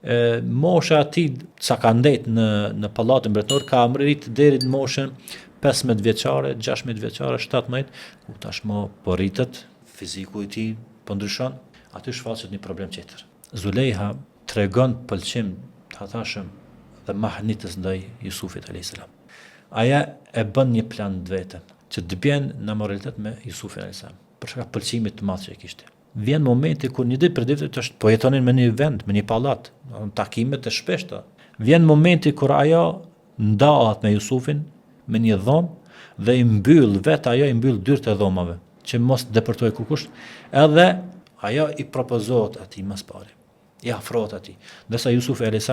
Mosha ati sa ka ndet në pallatin mbretëror ka rrit deri në moshën 15 vjeçare, 16 vjeçare, 17, ku tashmë po rritet, fiziku I tij po ndryshon, aty shfaqet një problem tjetër. Zulejha tregon pëlqim ta thashëm dhe mahnitës ndaj Jusufit a.s. Aja e bën një plan të vetën, që të bjen në moralitet me Jusufin a.s. Për shkak pëlqimit të madh që e kishte. Vjen momenti kur një ditë për ditë po jetonin me një vend, me një pallat, takimet e shpeshta. Vjen momenti kur ajo ndahet me Jusufin me një dhomë dhe I mbyll dyert e dhomave, që mos depërtoj kurkush, edhe ajo I propozohet atij më së pari. I afrohet atij. Ndërsa Jusufi a.s.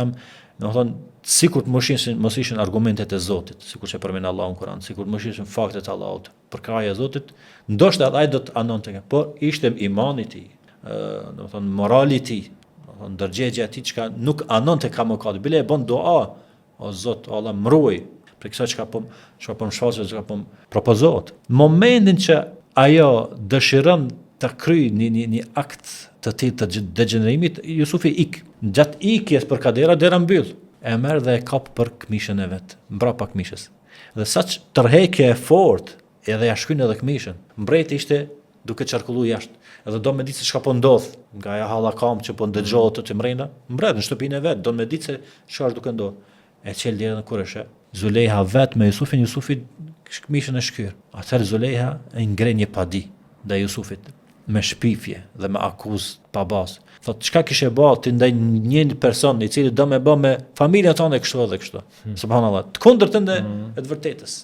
Sikur të mos ishin argumentet e Zotit, sikur që përmend Allahu në Kur'an, sikur të mos ishin faktet e Allahut, për krahje e Zotit, ndoshta ai do të anonte, por ishte imani I tij, morali I tij, ndërgjegjja e tij çka nuk anonte ka mëkat, bile e bën dua, o Zot, Allah më ruaj për kësaj çka po më shfaqet, çka po propozohet. Momentin që ajo dëshiron të kryej një akt të tillë të degenerimit, Jusufi ik. Gjatë ikjes për kadera, dera mbyll. E merr dhe e kap për këmishën e vet, mbrapa këmishës. Dhe saq tërheqje e fortë, edhe ja shkryn edhe këmishën. Mbreti ishte duke qarkulluar jashtë. Edhe do me ditë se çka po ndodh, nga ajo hallakam që po ndëgjohet të mrena, mbret në shtëpinë e vet, do me ditë se çfarë duke ndodhur. E çel derën kur është. Zulejha vet me Jusufin, Jusufi këmishën e shkyr. Atëherë Zulejha e ngren një padi ndaj Jusufit, me shpifje dhe me akuzë pa bazë. Thot, çka kishe bë ti ndaj një person I cili do me bë me familjen tonë kështu edhe kështu. Subhanallahu. Të kundërtën e të vërtetës.